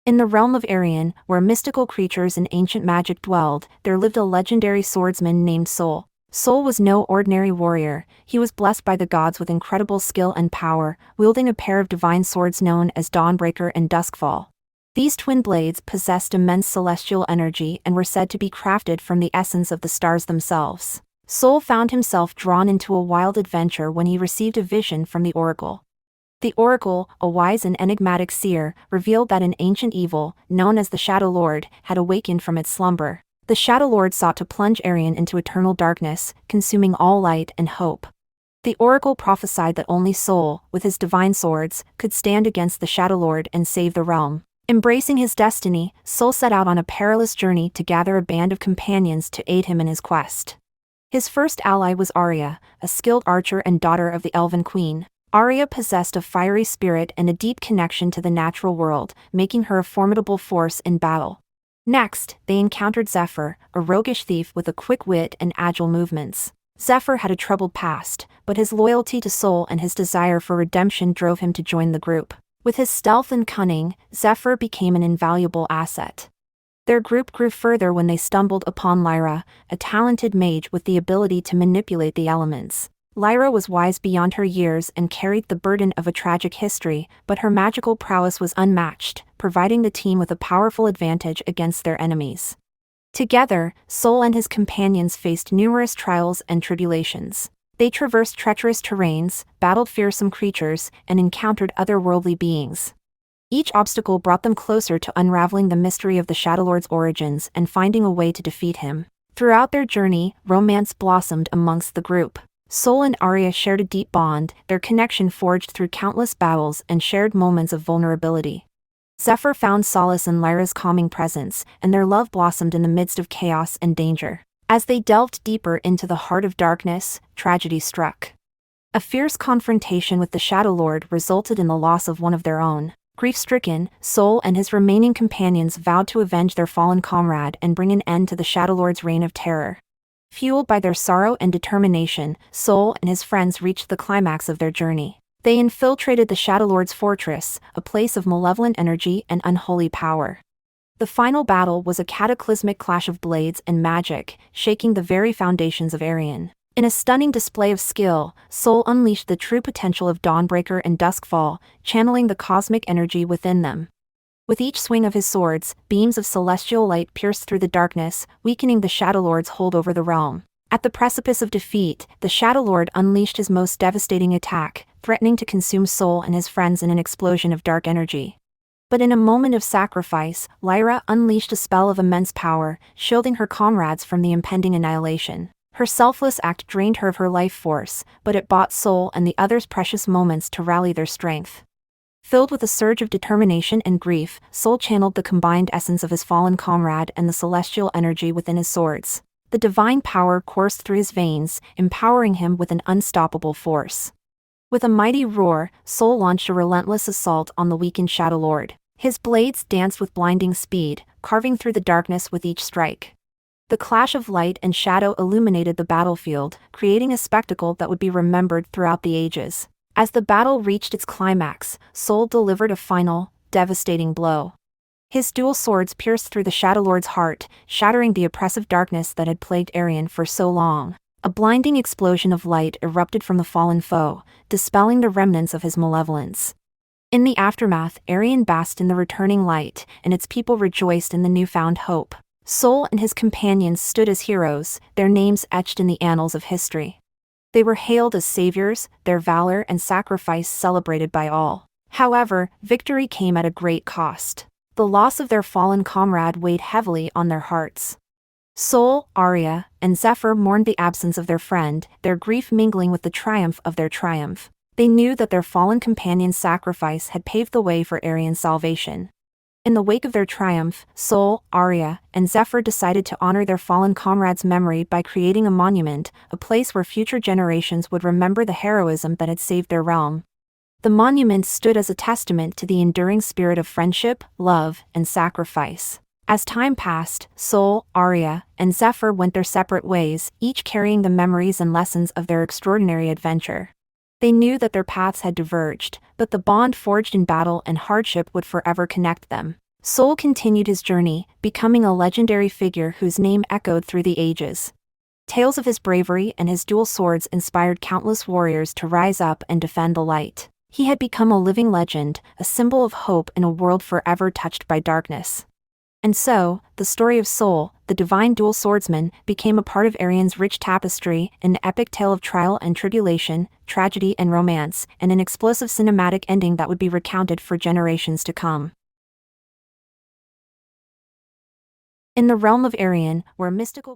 In the realm of Arian, where mystical creatures and ancient magic dwelled, there lived a legendary swordsman named Sol. Sol was no ordinary warrior. He was blessed by the gods with incredible skill and power, wielding a pair of divine swords known as Dawnbreaker and Duskfall. These twin blades possessed immense celestial energy and were said to be crafted from the essence of the stars themselves. Sol found himself drawn into a wild adventure when he received a vision from the oracle. The oracle, a wise and enigmatic seer, revealed that an ancient evil, known as the Shadow Lord, had awakened from its slumber. The Shadow Lord sought to plunge Arian into eternal darkness, consuming all light and hope. The oracle prophesied that only Sol, with his divine swords, could stand against the Shadow Lord and save the realm. Embracing his destiny, Sol set out on a perilous journey to gather a band of companions to aid him in his quest. His first ally was Arya, a skilled archer and daughter of the Elven Queen. Arya possessed a fiery spirit and a deep connection to the natural world, making her a formidable force in battle. Next, they encountered Zephyr, a roguish thief with a quick wit and agile movements. Zephyr had a troubled past, but his loyalty to Sol and his desire for redemption drove him to join the group. With his stealth and cunning, Zephyr became an invaluable asset. Their group grew further when they stumbled upon Lyra, a talented mage with the ability to manipulate the elements. Lyra was wise beyond her years and carried the burden of a tragic history, but her magical prowess was unmatched, providing the team with a powerful advantage against their enemies. Together, Sol and his companions faced numerous trials and tribulations. They traversed treacherous terrains, battled fearsome creatures, and encountered otherworldly beings. Each obstacle brought them closer to unraveling the mystery of the Shadow Lord's origins and finding a way to defeat him. Throughout their journey, romance blossomed amongst the group. Sol and Arya shared a deep bond, their connection forged through countless battles and shared moments of vulnerability. Zephyr found solace in Lyra's calming presence, and their love blossomed in the midst of chaos and danger. As they delved deeper into the heart of darkness, tragedy struck. A fierce confrontation with the Shadow Lord resulted in the loss of one of their own. Grief-stricken, Sol and his remaining companions vowed to avenge their fallen comrade and bring an end to the Shadow Lord's reign of terror. Fueled by their sorrow and determination, Sol and his friends reached the climax of their journey. They infiltrated the Shadow Lord's fortress, a place of malevolent energy and unholy power. The final battle was a cataclysmic clash of blades and magic, shaking the very foundations of Arian. In a stunning display of skill, Sol unleashed the true potential of Dawnbreaker and Duskfall, channeling the cosmic energy within them. With each swing of his swords, beams of celestial light pierced through the darkness, weakening the Shadow Lord's hold over the realm. At the precipice of defeat, the Shadow Lord unleashed his most devastating attack, threatening to consume Sol and his friends in an explosion of dark energy. But in a moment of sacrifice, Lyra unleashed a spell of immense power, shielding her comrades from the impending annihilation. Her selfless act drained her of her life force, but it bought Sol and the others precious moments to rally their strength. Filled with a surge of determination and grief, Sol channeled the combined essence of his fallen comrade and the celestial energy within his swords. The divine power coursed through his veins, empowering him with an unstoppable force. With a mighty roar, Sol launched a relentless assault on the weakened Shadow Lord. His blades danced with blinding speed, carving through the darkness with each strike. The clash of light and shadow illuminated the battlefield, creating a spectacle that would be remembered throughout the ages. As the battle reached its climax, Sol delivered a final, devastating blow. His dual swords pierced through the Shadow Lord's heart, shattering the oppressive darkness that had plagued Arian for so long. A blinding explosion of light erupted from the fallen foe, dispelling the remnants of his malevolence. In the aftermath, Arian basked in the returning light, and its people rejoiced in the newfound hope. Sol and his companions stood as heroes, their names etched in the annals of history. They were hailed as saviors, their valor and sacrifice celebrated by all. However, victory came at a great cost. The loss of their fallen comrade weighed heavily on their hearts. Sol, Arya, and Zephyr mourned the absence of their friend, their grief mingling with the triumph of their triumph. They knew that their fallen companion's sacrifice had paved the way for Arian's salvation. In the wake of their triumph, Sol, Arya, and Zephyr decided to honor their fallen comrade's memory by creating a monument, a place where future generations would remember the heroism that had saved their realm. The monument stood as a testament to the enduring spirit of friendship, love, and sacrifice. As time passed, Sol, Arya, and Zephyr went their separate ways, each carrying the memories and lessons of their extraordinary adventure. They knew that their paths had diverged, but the bond forged in battle and hardship would forever connect them. Sol continued his journey, becoming a legendary figure whose name echoed through the ages. Tales of his bravery and his dual swords inspired countless warriors to rise up and defend the light. He had become a living legend, a symbol of hope in a world forever touched by darkness. And so, the story of Sol, the divine dual swordsman, became a part of Arian's rich tapestry, an epic tale of trial and tribulation, tragedy and romance, and an explosive cinematic ending that would be recounted for generations to come. In the realm of Arian, where mystical